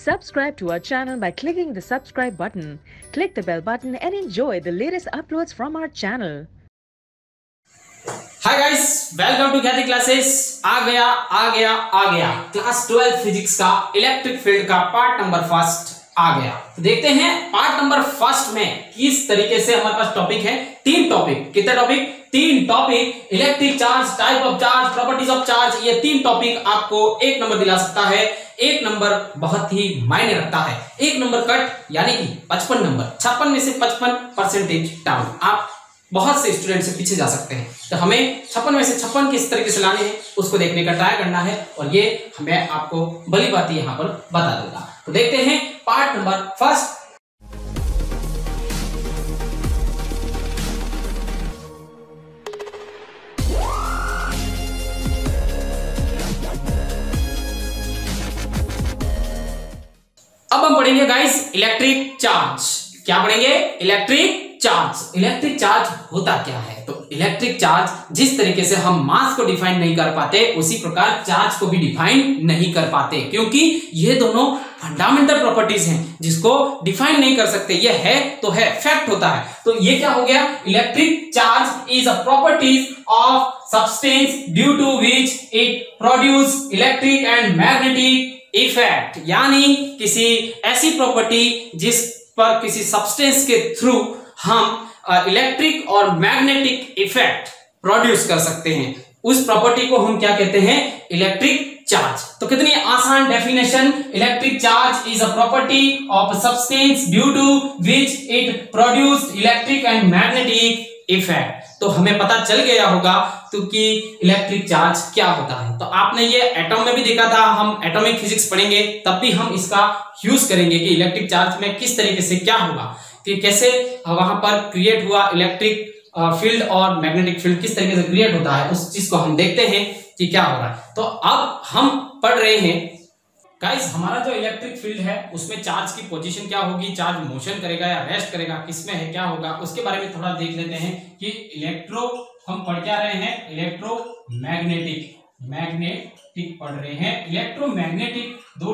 Subscribe to our channel by clicking the subscribe button. Click the bell button and enjoy the latest uploads from our channel. Hi guys, welcome to Khyati classes. आ गया class 12 physics का electric field का part number first आ गया। तो देखते हैं part number first में किस तरीके से हमारे पास टॉपिक है। तीन टॉपिक, कितने टॉपिक? तीन topic. Electric charge, type of charge, properties of charge. ये तीन टॉपिक आपको एक नंबर दिला सकता है। एक नंबर बहुत ही मायने रखता है। एक नंबर कट यानी कि 55 नंबर, 56 में से 55% डाउन। आप बहुत से स्टूडेंट से पीछे जा सकते हैं, तो हमें 56 में से 56 किस तरीके से लाने हैं उसको देखने का ट्राई करना है, और ये हमें आपको भली बात यहाँ पर बता दूंगा। तो देखते हैं पार्ट नंबर फर्स्ट। अब हम पढ़ेंगे गाइस इलेक्ट्रिक चार्ज। क्या पढ़ेंगे? Electric charge. इलेक्ट्रिक चार्ज होता क्या है? तो इलेक्ट्रिक चार्ज, जिस तरीके से हम मास को डिफाइन नहीं कर पाते उसी प्रकार चार्ज को भी डिफाइन नहीं कर पाते, क्योंकि ये दोनों फंडामेंटल प्रॉपर्टीज हैं जिसको डिफाइन नहीं कर सकते। ये है तो है, फैक्ट होता है। तो ये क्या हो गया? Electric charge is a properties of substance due to which it produce electric and magnetic effect. यानी किसी ऐसी प्रॉपर्टी जिस पर किसी सब्सटेंस के थ्रू हम इलेक्ट्रिक और मैग्नेटिक इफेक्ट प्रोड्यूस कर सकते हैं, उस प्रॉपर्टी को हम क्या कहते हैं? Electric charge. तो कितनी आसान definition. Electric charge is a property of substance due to which it produce electric and magnetic effect. तो हमें पता चल गया होगा तो कि इलेक्ट्रिक चार्ज क्या होता है। तो आपने ये एटम में भी देखा था, हम एटॉमिक फिजिक्स पढ़ेंगे तब भी हम इसका यूज करेंगे कि इलेक्ट्रिक चार्ज में किस तरीके से क्या होगा, कि कैसे वहां पर क्रिएट हुआ इलेक्ट्रिक फील्ड और मैग्नेटिक फील्ड किस तरीके से क्रिएट होता है, उस चीज को हम देखते हैं कि क्या हो रहा है। तो अब हम पढ़ रहे हैं गाइस, हमारा जो इलेक्ट्रिक फील्ड है उसमें चार्ज की पोजीशन क्या होगी, चार्ज मोशन करेगा या रेस्ट करेगा, किसमें है, क्या होगा, उसके बारे में थोड़ा देख लेते हैं। कि इलेक्ट्रो, हम पढ़ क्या रहे हैं? इलेक्ट्रोमैग्नेटिक, मैग्नेटिक पढ़ रहे हैं। इलेक्ट्रोमैग्नेटिक दो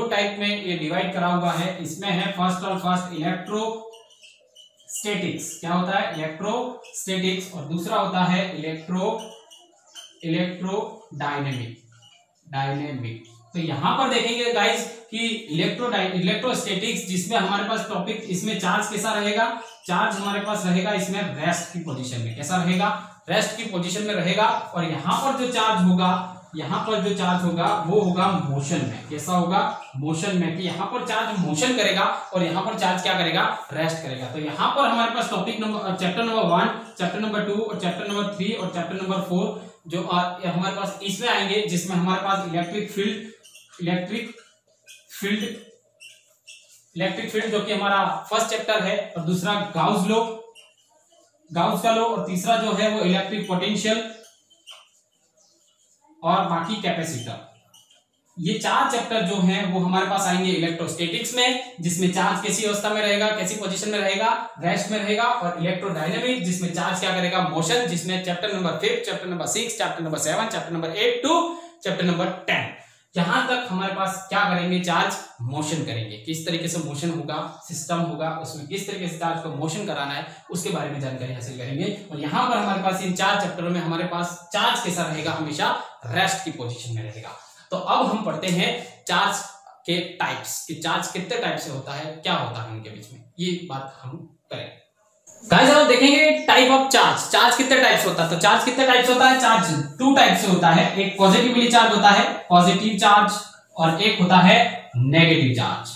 टाइप में ये डिवाइड करा हुआ है। इसमें है फर्स्ट इलेक्ट्रोस्टैटिक्स। क्या होता है? इलेक्ट्रोस्टैटिक्स। और दूसरा होता है इलेक्ट्रोडायनेमिक। तो यहां पर देखेंगे गाइस कि इलेक्ट्रोस्टैटिक्स, जिसमें हमारे पास टॉपिक, इसमें चार्ज कैसा रहेगा? चार्ज हमारे पास रहेगा इसमें रेस्ट की पोजीशन में। कैसा रहेगा? रेस्ट की पोजीशन में रहेगा। और यहां पर जो चार्ज होगा वो होगा मोशन में। कैसा होगा? मोशन में। कि यहां पर चार्ज मोशन करेगा और यहां पर चार्ज क्या करेगा? रेस्ट करेगा। तो यहां पर हमारे पास topic number, chapter number 1, chapter number 2 और चैप्टर नंबर 3 और चैप्टर नंबर 4 जो हमारे पास इसमें आएंगे, जिसमें हमारे पास इलेक्ट्रिक फील्ड जो कि हमारा फर्स्ट चैप्टर है, और दूसरा गाउस का लॉ, और तीसरा जो है वो इलेक्ट्रिक पोटेंशियल, और बाकी कैपेसिटर। ये चार चैप्टर जो हैं वो हमारे पास आएंगे इलेक्ट्रोस्टैटिक्स में, जिसमें चार्ज कैसी अवस्था में रहेगा, कैसी पोजीशन में रहेगा, रेस्ट में रहेगा। और इलेक्ट्रोडायनेमिक, जिसमें चार्ज क्या करेगा? मोशन, जिसमें chapter number 5, chapter number 6, chapter number 7, chapter number 8 to chapter number 10, यहां तक हमारे पास क्या करेंगे? चार्ज मोशन करेंगे। किस तरीके से मोशन होगा, सिस्टम होगा, उसमें किस तरीके से चार्ज को मोशन कराना है, उसके बारे में जानकारी हासिल करेंगे। और यहाँ पर हमारे पास इन चार चैप्टरों में हमारे पास चार्ज कैसा रहेगा? हमेशा रेस्ट की पोजीशन में रहेगा। तो अब हम पढ़ते हैं चार्ज के टाइप्स, कि चार्ज कितने टाइप से होता है, क्या होता है उनके बीच में, ये बात हम करेंगे। गाइस अब देखेंगे टाइप ऑफ चार्ज। चार्ज कितने टाइप से होता है? तो चार्ज कितने टाइप से होता है? चार्ज 2 टाइप से होता है। एक पॉजिटिवली चार्ज होता है, पॉजिटिव चार्ज, और एक होता है नेगेटिव चार्ज।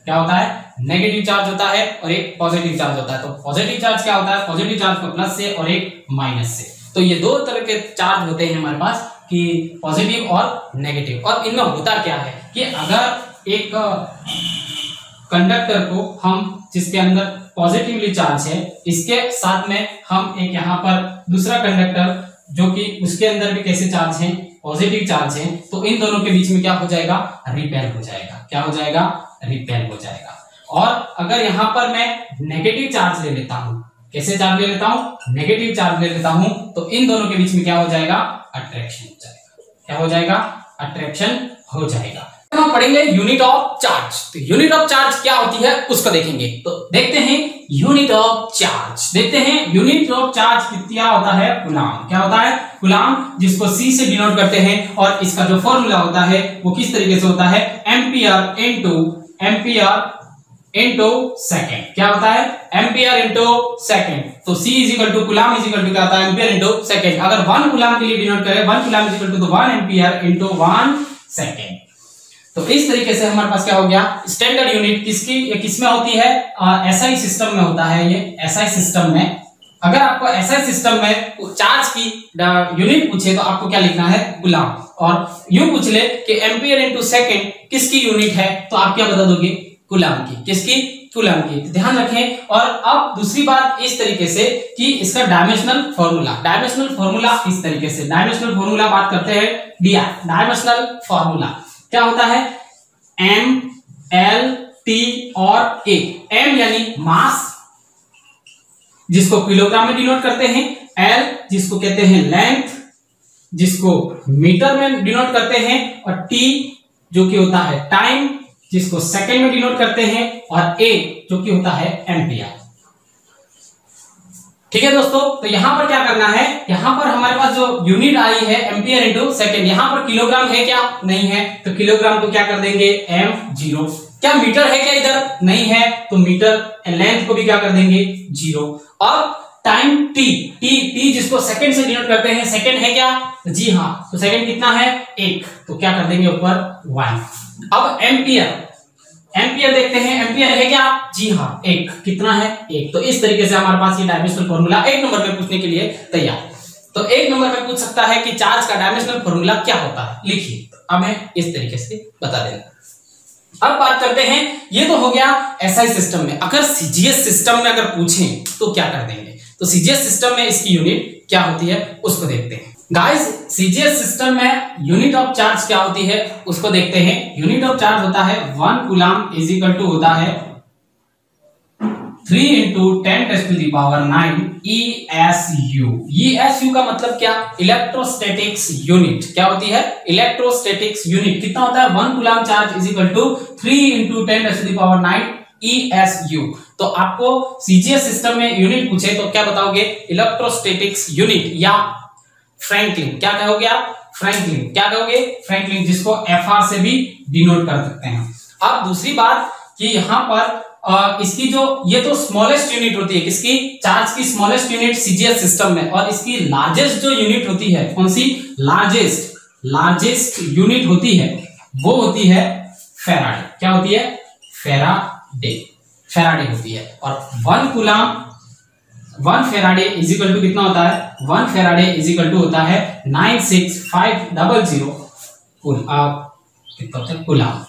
क्या होता है? नेगेटिव चार्ज होता है, और एक पॉजिटिव चार्ज होता है। तो पॉजिटिव चार्ज क्या होता है? पॉजिटिव चार्ज को प्लस से और एक माइनस से। तो ये दो तरह के चार्ज होते हैं हमारे पास, कि पॉजिटिव और नेगेटिव। और इनमें होता क्या है कि अगर एक कंडक्टर को हम, जिसके अंदर पॉजिटिवली चार्ज है, इसके साथ में हम एक यहाँ पर दूसरा कंडक्टर जो कि उसके अंदर भी कैसे चार्ज है? पॉजिटिव चार्ज है, तो इन दोनों के बीच में क्या हो जाएगा? रिपेल हो जाएगा। क्या हो जाएगा? रिपेल हो जाएगा। और अगर यहाँ पर मैं नेगेटिव चार्ज ले लेता हूं, कैसे चार्ज ले लेता हूं? नेगेटिव चार्ज ले लेता हूं, तो इन दोनों के बीच में क्या हो जाएगा? अट्रैक्शन हो जाएगा। क्या हो जाएगा? अट्रैक्शन हो जाएगा। हम पढ़ेंगे यूनिट ऑफ चार्ज। तो यूनिट ऑफ चार्ज क्या होती है उसको देखेंगे। तो देखते हैं यूनिट ऑफ चार्ज। देखते हैं यूनिट ऑफ चार्ज क्या होता है, कूलाम। क्या होता है, कूलाम, जिसको C से डिनोट करते हैं। और इसका जो फॉर्मूला होता है वो किस तरीके से होता है, एम्पियर इनटू सेकंड। क्या होता है, एम्पियर इनटू सेकंड। तो C is equal to coulomb is equal to क्या होता है, एम्पियर इनटू सेकंड। अगर 1 कूलाम के लिए डिनोट करें, 1 coulomb is equal to 1 ampere into 1 second. तो इस तरीके से हमारे पास क्या हो गया, स्टैंडर्ड यूनिट किसकी, ये किसमें होती है, एसआई सिस्टम में होता है। ये एसआई सिस्टम में, अगर आपको एसआई सिस्टम में चार्ज की यूनिट पूछे तो आपको क्या लिखना है, कूलाम। और यूं पूछ ले कि एम्पियर इनटू सेकंड किसकी यूनिट है, तो आप क्या बता दोगे, कूलाम की। किसकी, कूलाम की। तो ध्यान रखें। और अब दूसरी बात इस तरीके से कि इसका डायमेंशनल फॉर्मूला इस तरीके से, डायमेंशनल फॉर्मूला बात करते हैं, डायमेंशनल फॉर्मूला क्या होता है, एम, एल, टी और ए। एम यानी मास, जिसको किलोग्राम में डिनोट करते हैं। एल जिसको कहते हैं लेंथ, जिसको मीटर में डिनोट करते हैं। और टी जो कि होता है टाइम, जिसको सेकंड में डिनोट करते हैं। और ए जो कि होता है एम्पियर। ठीक है दोस्तों, तो यहां पर क्या करना है, यहां पर हमारे पास जो यूनिट आई है एम्पियर इनटू सेकंड, यहां पर किलोग्राम है क्या, नहीं है। तो किलोग्राम को क्या कर देंगे, m0। क्या मीटर है क्या इधर, नहीं है। तो मीटर लेंथ को भी क्या कर देंगे, 0। और टाइम टी जिसको सेकंड से डिनोट करते हैं, सेकंड है क्या, जी हाँ। तो सेकंड कितना है, 1। तो क्या कर देंगे ऊपर 1। अब एम्पियर देखते हैं, एम्पियर है क्या, जी हाँ 1। कितना है, 1। तो इस तरीके से हमारे पास ये डायमेंशनल फॉर्मूला 1 नंबर में पूछने के लिए तैयार। तो 1 नंबर में पूछ सकता है कि चार्ज का डायमेंशनल फॉर्मूला क्या होता है, लिखिए। अब मैं इस तरीके से बता देना। अब बात करते हैं, ये तो हो गया एसआई सिस्टम में। अगर सीजीएस सिस्टम में अगर पूछें तो क्या कर देंगे, तो सीजीएस सिस्टम में इसकी यूनिट क्या होती है उसको देखते हैं। गाइस, सीजीएस सिस्टम में यूनिट ऑफ चार्ज क्या होती है उसको देखते हैं। यूनिट ऑफ चार्ज होता है 1 कूलाम इज इक्वल टू होता है 3 into 10⁻⁹ ESU। ESU का मतलब क्या, इलेक्ट्रोस्टैटिक्स यूनिट। क्या होती है, इलेक्ट्रोस्टैटिक्स यूनिट। कितना होता है, 1 coulomb charge is equal to 3 into 10⁻⁹ ESU। तो आपको सीजीएस सिस्टम में यूनिट पूछे तो क्या बताओगे, इलेक्ट्रोस्टैटिक्स यूनिट या फ्रैंकलिन। क्या कहोगे आप, फ्रैंकलिन। क्या कहोगे, फ्रैंकलिन, जिसको FR से भी डिनोट कर सकते हैं। अब दूसरी बात कि यहां पर इसकी जो ये तो स्मॉलेस्ट यूनिट होती है, किसकी, चार्ज की स्मॉलेस्ट यूनिट सीजीएस सिस्टम में। और इसकी लार्जेस्ट जो यूनिट होती है, कौन सी, लार्जेस्ट यूनिट होती है वो होती है फैराडे। क्या होती है, फैराडे होती है। और 1 फैराडे इज इक्वल टू कितना होता है, 1 फैराडे इज इक्वल टू होता है 96500 कूलाम।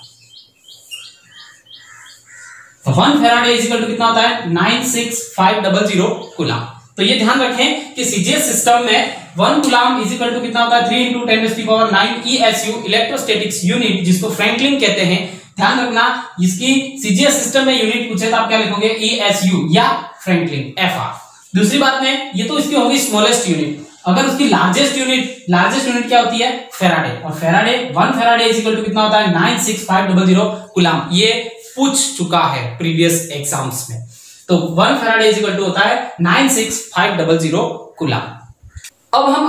तो 1 फैराडे इज इक्वल टू कितना होता है, 96500 कूलाम। तो ये ध्यान रखें कि सीजीएस सिस्टम में 1 कूलाम इज इक्वल टू कितना होता है, 3 into 10⁻⁹ ESU, इलेक्ट्रोस्टैटिक्स यूनिट, जिसको फ्रैंकलिन कहते हैं। ध्यान रखना, इसकी सीजीएस सिस्टम में यूनिट पूछे तो आप क्या लिखोगे, ESU या फ्रैंकलिन, FR। दूसरी बात में, ये तो इसकी होगी स्मॉलेस्ट यूनिट। अगर उसकी लार्जेस्ट यूनिट क्या होती है, फैराडे। और 1 फैराडे इज इक्वल टू कितना होता है, 96500 कूलाम। ये पूछ चुका है प्रीवियस एग्जाम्स में। तो 1 फैराडे इज इक्वल टू होता है 96500 कूलाम। अब हम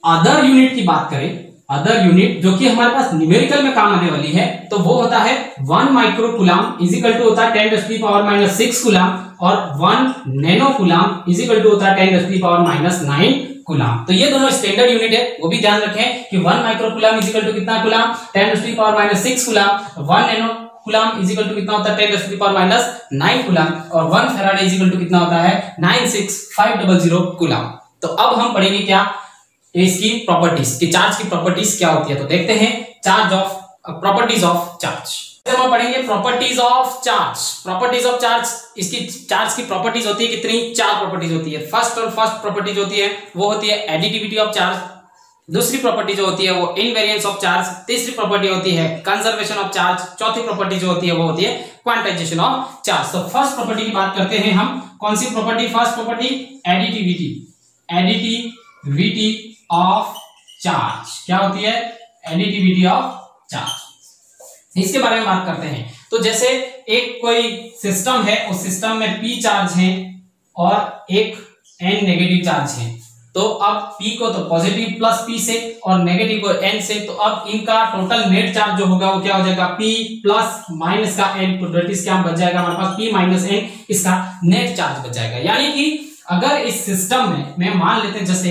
अदर यूनिट की बात करें, अदर यूनिट जो कि हमारे पास न्यूमेरिकल में काम आने वाली है, तो वो होता है 1 micro coulomb is equal to होता है 10⁻⁻⁶ कूलाम। और 1 nano coulomb is equal to होता है 10⁻⁹ कूलाम। तो ये दोनों स्टैंडर्ड यूनिट है, वो भी ध्यान रखें कि 1 micro coulomb is equal to कितना coulomb, 10⁻⁻⁶ coulomb. 1 nano coulomb is equal to कितना होता है, 10⁻⁹ कूलाम। और 1 फैराडे इज इक्वल टू कितना होता है, 96500 कूलाम। तो अब हम पढ़ेंगे क्या, इसकी प्रॉपर्टीज, कि चार्ज की प्रॉपर्टीज क्या होती है। तो देखते हैं प्रॉपर्टीज ऑफ चार्ज। हम पढ़ेंगे प्रॉपर्टीज ऑफ चार्ज। इसकी चार्ज की प्रॉपर्टीज होती है कितनी, 4 प्रॉपर्टीज होती है। फर्स्ट प्रॉपर्टी जो होती है वो होती है एडिटिविटी ऑफ चार्ज। दूसरी प्रॉपर्टी जो होती है वो इनवेरिएंस ऑफ चार्ज। तीसरी प्रॉपर्टी होती है कंजर्वेशन ऑफ चार्ज। चौथी प्रॉपर्टी जो होती है वो होती है क्वांटाइजेशन ऑफ चार्ज। तो फर्स्ट प्रॉपर्टी की बात करते हैं हम, कौन सी property, first property additivity of charge. क्या होती है, एडिटिविटी ऑफ चार्ज। इसके बारे में बात करते हैं। तो जैसे एक कोई सिस्टम है, उस सिस्टम में p चार्ज है और एक n नेगेटिव चार्ज है। तो अब p को तो पॉजिटिव प्लस p से और नेगेटिव को n से, तो अब इनका टोटल नेट चार्ज जो होगा वो क्या हो जाएगा, p प्लस माइनस का n, तो डेट इज क्या बच जाएगा हमारे पास p माइनस n, इसका नेट चार्ज बच जाएगा। यानी कि अगर इस सिस्टम में मान लेते हैं just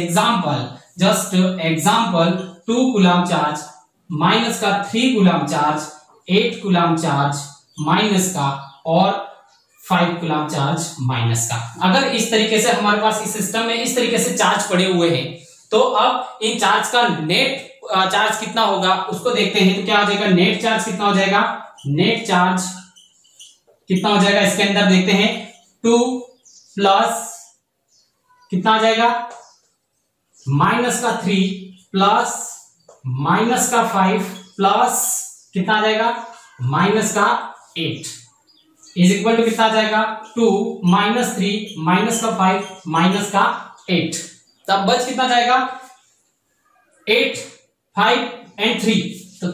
example 2 coulomb charge minus का 3 coulomb charge, 8 coulomb charge minus का और 5 कूलम चार्ज माइनस का। अगर इस तरीके से हमारे पास इस सिस्टम में इस तरीके से चार्ज पड़े हुए हैं, तो अब इन चार्ज का नेट चार्ज कितना होगा उसको देखते हैं। तो क्या हो जाएगा, नेट चार्ज कितना हो जाएगा, नेट चार्ज कितना हो जाएगा इसके अंदर देखते हैं, 2 प्लस कितना आ जाएगा, माइनस का 3 प्लस माइनस का 5 प्लस कितना आ जाएगा, माइनस का 8 इज इक्वल टू कितना आ जाएगा, 2 माइनस 3 माइनस का 5 माइनस का 8। तब बच कितना जाएगा, 8 5 एंड 3, तो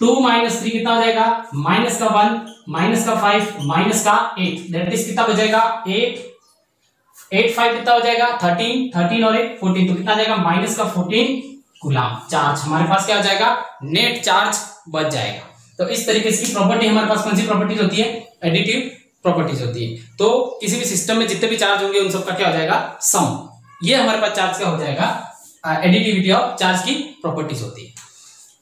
2 माइनस 3 कितना हो जाएगा, माइनस का 1 माइनस का 5 माइनस का 8, दैट इज कितना बचेगा, 8 5 कितना हो जाएगा, 13 और 8 14, तो कितना जाएगा, माइनस का 14 कूलम चार्ज हमारे पास क्या हो जाएगा, नेट चार्ज बच जाएगा। तो इस तरीके की प्रॉपर्टी हमारे पास कौन सी प्रॉपर्टीज होती है, एडिटिव प्रॉपर्टीज होती है। तो किसी भी सिस्टम में जितने भी चार्ज होंगे उन सबका क्या हो जाएगा, सम। ये हमारे पास चार्ज का हो जाएगा, एडिटिविटी ऑफ चार्ज की प्रॉपर्टीज होती है।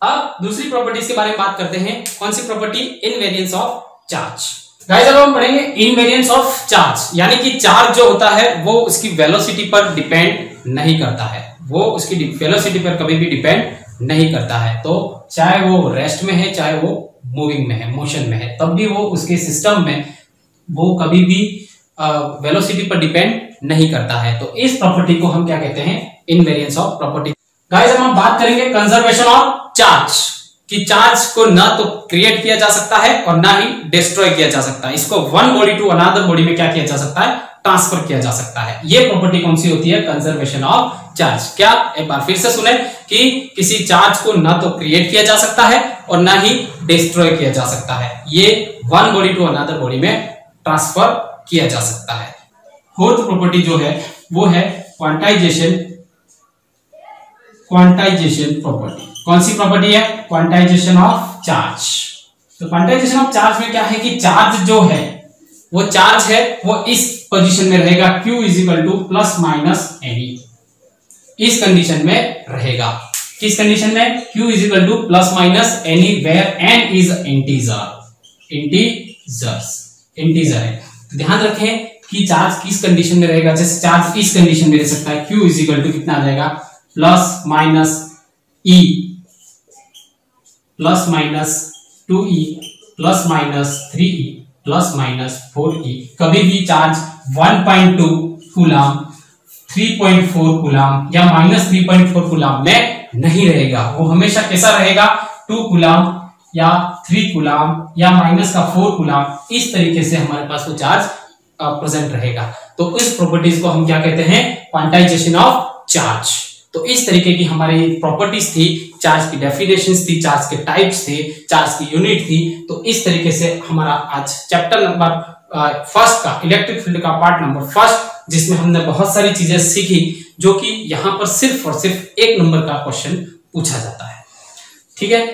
अब दूसरी प्रॉपर्टीज के बारे में बात करते हैं, कौन सी property, invariance of charge. Guys अब हम पढ़ेंगे इनवेरियंस ऑफ चार्ज, यानी कि चार्ज जो होता है वो उसकी वेलोसिटी पर डिपेंड नहीं करता है, वो उसकी वेलोसिटी पर कभी भी डिपेंड नहीं करता है। तो चाहे वो रेस्ट में है, चाहे वो मूविंग में है, मोशन में है, तब भी वो उसके सिस्टम में वो कभी भी वेलोसिटी पर डिपेंड नहीं करता है। तो इस प्रॉपर्टी को हम क्या कहते हैं, इनवेरियंस ऑफ प्रॉपर्टी। गाइस अब हम बात करेंगे कंजर्वेशन ऑफ चार्ज, कि चार्ज को ना तो क्रिएट किया जा सकता है और ना ही डिस्ट्रॉय किया जा सकता है। इसको one body to another body में क्या किया जा सकता है, ट्रांसफर किया जा सकता है। ये प्रॉपर्टी कौन सी होती है, कंजर्वेशन ऑफ चार्ज। क्या, एक बार फिर से सुने कि किसी चार्ज को ना तो क्रिएट किया जा सकता है और ना ही डिस्ट्रॉय किया जा सकता है, ये one body to another body में ट्रांसफर किया जा सकता है। फोर्थ प्रॉपर्टी जो है वो है क्वांटाइजेशन प्रॉपर्टी। कौन सी प्रॉपर्टी है, क्वांटाइजेशन ऑफ चार्ज। तो क्वांटाइजेशन ऑफ चार्ज में क्या है कि चार्ज जो है वो चार्ज है वो इस पोजीशन में रहेगा, Q is equal to plus minus any, इस कंडीशन में रहेगा। किस कंडीशन में, Q is equal to plus minus any where n is integer है। तो ध्यान रखें कि चार्ज किस कंडीशन में रहेगा। जैसे चार्ज इस कंडीशन में रह सकता है, Q इज इक्वल टू कितना आ जाएगा, plus minus E plus minus 2E plus minus 3E plus minus 4E। कभी भी चार्ज 1.2 कूलम, 3.4 कूलम या माइनस 3.4 कूलम में नहीं रहेगा, वो हमेशा कैसा रहेगा, 2 कूलम या 3 कूलम या माइनस का 4 कूलम, इस तरीके से हमारे पास वो चार्ज प्रेजेंट रहेगा। तो इस प्रॉपर्टीज को हम क्या कहते हैं, क्वांटाइजेशन ऑफ चार्ज। तो इस तरीके की हमारी प्रॉपर्टीज थी, चार्ज की डेफिनेशंस थी, चार्ज के टाइप्स थे, चार्ज की यूनिट थी। तो इस तरीके से हमारा आज चैप्टर नंबर फर्स्ट का, इलेक्ट्रिक फील्ड का पार्ट नंबर फर्स्ट, जिसमें हमने बहुत सारी चीजें सीखी जो कि यहाँ पर सिर्फ और सिर्फ 1 नंबर का क्वेश्चन पूछा जाता है। ठीक है।